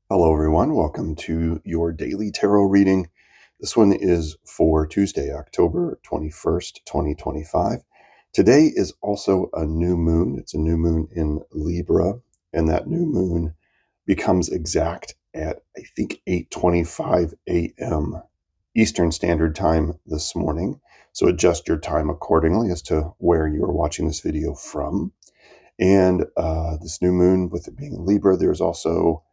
Hello, everyone. Welcome to your daily tarot reading. This one is for Tuesday, October 21st, 2025. Today is also a new moon. It's a new moon in Libra, and that new moon becomes exact at, I think, 8:25 a.m. Eastern Standard Time this morning. So adjust your time accordingly as to where you are watching this video from. And this new moon, with it being in Libra, there's also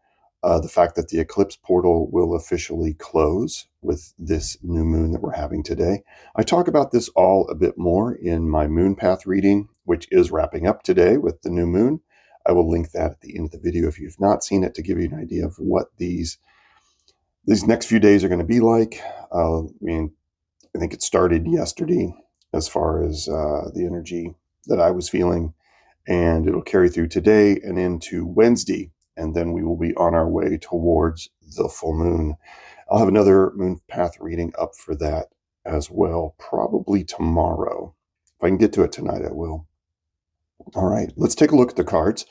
the fact that the eclipse portal will officially close with this new moon that we're having today. I talk about this all a bit more in my moon path reading, which is wrapping up today with the new moon. I will link that at the end of the video if you've not seen it, to give you an idea of what these next few days are going to be like. I think it started yesterday as far as the energy that I was feeling, and it'll carry through today and into Wednesday, and then we will be on our way towards the full moon. I'll have another moon path reading up for that as well, probably tomorrow. If I can get to it tonight, I will. All right, let's take a look at the cards.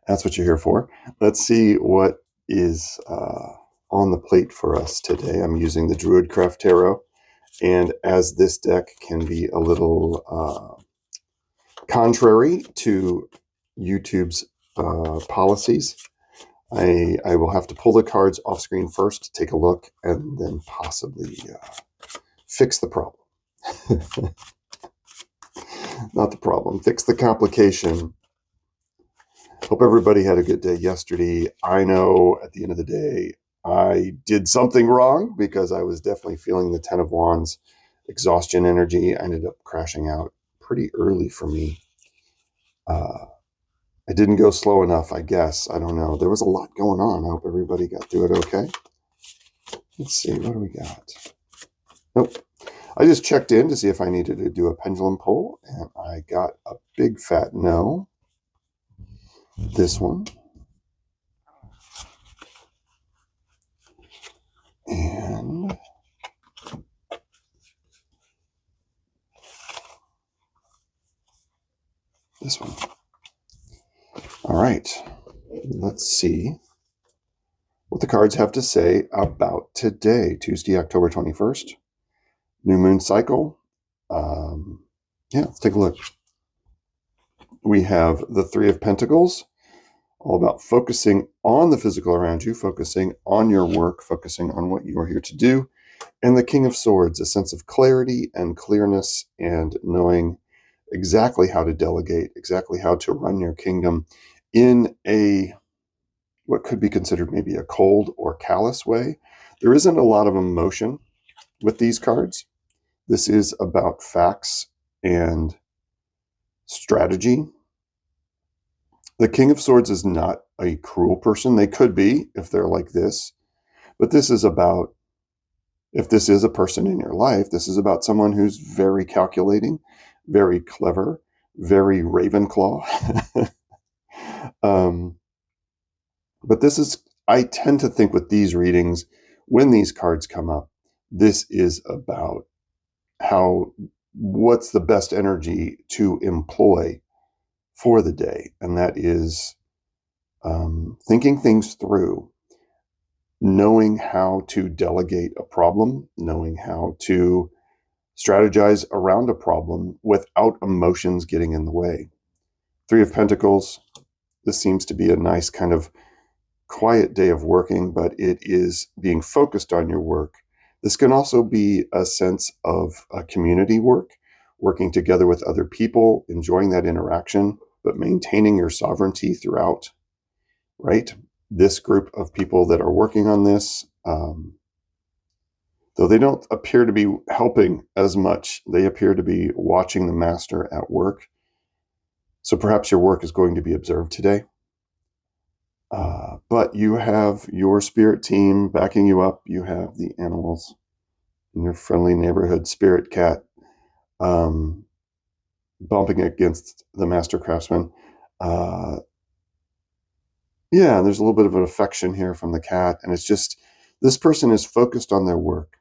That's what you're here for. Let's see what is on the plate for us today. I'm using the Druidcraft Tarot, and as this deck can be a little contrary to YouTube's policies, I will have to pull the cards off screen first, take a look, and then possibly fix the problem. Not the problem, fix the complication. Hope everybody had a good day yesterday. I know at the end of the day, I did something wrong because I was definitely feeling the Ten of Wands exhaustion energy. I ended up crashing out pretty early for me. I didn't go slow enough, I guess. I don't know. There was a lot going on. I hope everybody got through it okay. Let's see. What do we got? Nope. I just checked in to see if I needed to do a pendulum pull, and I got a big fat no. This one. And this one. All right. Let's see what the cards have to say about today, Tuesday, October 21st. New moon cycle. Let's take a look. We have the Three of Pentacles, all about focusing on the physical around you, focusing on your work, focusing on what you are here to do. And the King of Swords, a sense of clarity and clearness and knowing exactly how to delegate, exactly how to run your kingdom in what could be considered maybe a cold or callous way. There isn't a lot of emotion with these cards. This is about facts and strategy. The King of Swords is not a cruel person. They could be if they're like this. But this is about, if this is a person in your life, this is about someone who's very calculating, very clever, very Ravenclaw. But this is, I tend to think with these readings, when these cards come up, this is about what's the best energy to employ for the day. And that is thinking things through, knowing how to delegate a problem, knowing how to strategize around a problem without emotions getting in the way. Three of Pentacles, this seems to be a nice kind of quiet day of working, but it is being focused on your work. This can also be a sense of community work, working together with other people, enjoying that interaction, but maintaining your sovereignty throughout, right? This group of people that are working on this, though they don't appear to be helping as much, they appear to be watching the master at work. So perhaps your work is going to be observed today. But you have your spirit team backing you up. You have the animals in your friendly neighborhood spirit cat bumping against the master craftsman. There's a little bit of an affection here from the cat. And it's just, this person is focused on their work.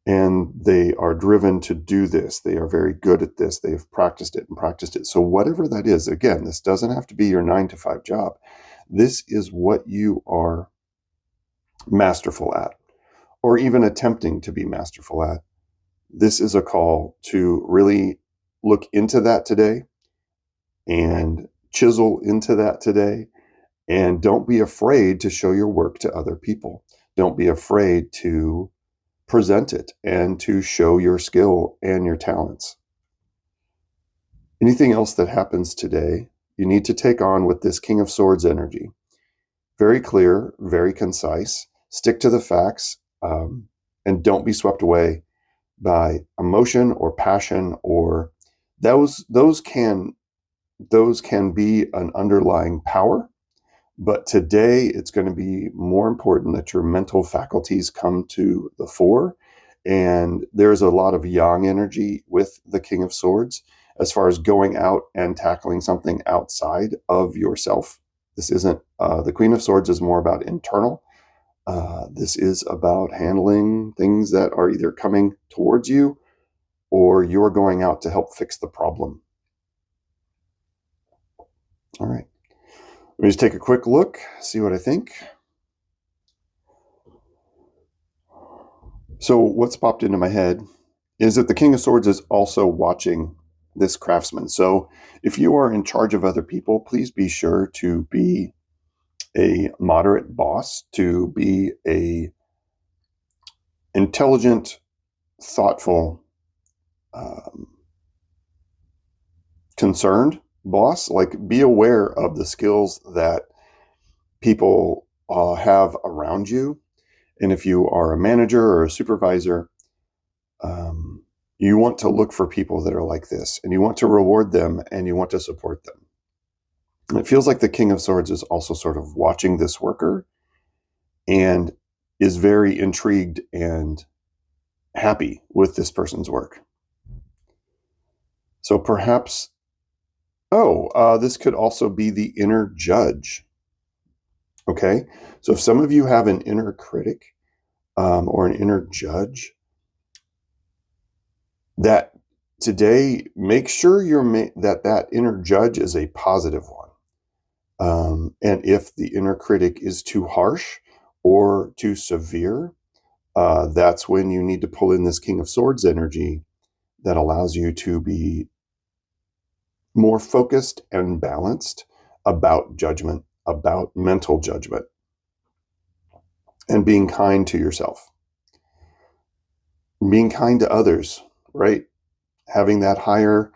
And they are driven to do this. They are very good at this. They have practiced it and practiced it. So whatever that is, again, this doesn't have to be your 9-to-5 job. This is what you are masterful at, or even attempting to be masterful at. This is a call to really look into that today and chisel into that today. And don't be afraid to show your work to other people. Don't be afraid to present it and to show your skill and your talents. Anything else that happens today, you need to take on with this King of Swords energy. Very clear, very concise. Stick to the facts, and don't be swept away by emotion or passion, or those can be an underlying power. But today, it's going to be more important that your mental faculties come to the fore. And there's a lot of yang energy with the King of Swords as far as going out and tackling something outside of yourself. This isn't, the Queen of Swords is more about internal. This is about handling things that are either coming towards you or you're going out to help fix the problem. All right. Let me just take a quick look, see what I think. So what's popped into my head is that the King of Swords is also watching this craftsman. So if you are in charge of other people, please be sure to be a moderate boss, to be a intelligent, thoughtful, concerned boss. Like, be aware of the skills that people have around you. And if you are a manager or a supervisor, you want to look for people that are like this, and you want to reward them and you want to support them. And it feels like the King of Swords is also sort of watching this worker and is very intrigued and happy with this person's work. So perhaps, this could also be the inner judge. Okay, so if some of you have an inner critic or an inner judge, that today, make sure that inner judge is a positive one. And if the inner critic is too harsh or too severe, that's when you need to pull in this King of Swords energy that allows you to be more focused and balanced about judgment, about mental judgment, and being kind to yourself, being kind to others, right? Having that higher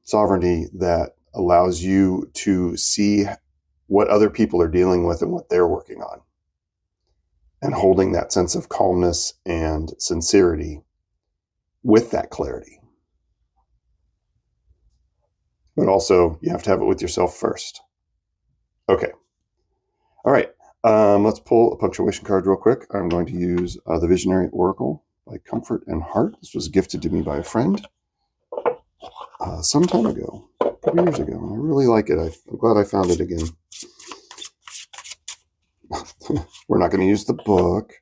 sovereignty that allows you to see what other people are dealing with and what they're working on, and holding that sense of calmness and sincerity with that clarity. But also, you have to have it with yourself first. Okay. All right. Let's pull a punctuation card real quick. I'm going to use the Visionary Oracle by Comfort and Heart. This was gifted to me by a friend some time ago, a couple years ago. And I really like it. I'm glad I found it again. We're not going to use the book.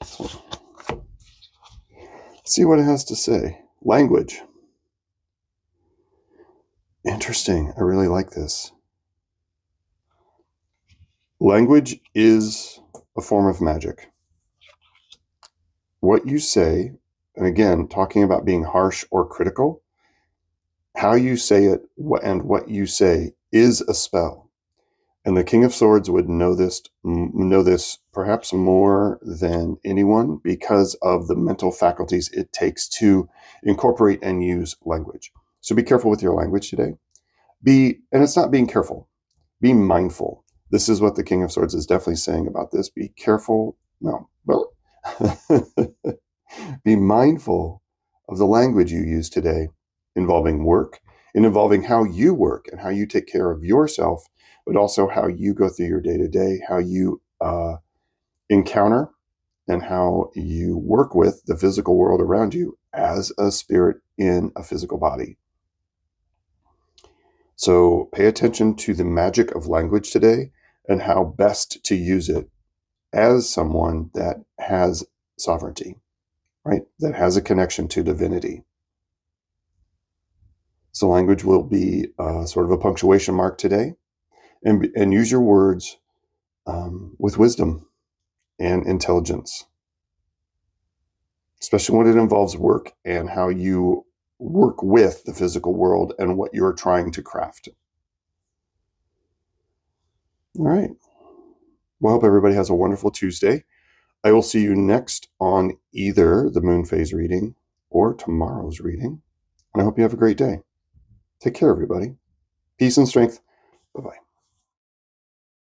So, see what it has to say. Language. Interesting. I really like this. Language is a form of magic. What you say, and again, talking about being harsh or critical, how you say it and what you say is a spell. And the King of Swords would know this perhaps more than anyone because of the mental faculties it takes to incorporate and use language. So be careful with your language today. And it's not being careful, be mindful. This is what the King of Swords is definitely saying about this. Be careful. No, well, be mindful of the language you use today, involving work and involving how you work and how you take care of yourself, but also how you go through your day to day, how you encounter and how you work with the physical world around you as a spirit in a physical body. So pay attention to the magic of language today. and how best to use it as someone that has sovereignty, right? That has a connection to divinity. So language will be sort of a punctuation mark today, and use your words with wisdom and intelligence, especially when it involves work and how you work with the physical world and what you're trying to craft. All right. Well, I hope everybody has a wonderful Tuesday. I will see you next on either the moon phase reading or tomorrow's reading. And I hope you have a great day. Take care, everybody. Peace and strength. Bye bye.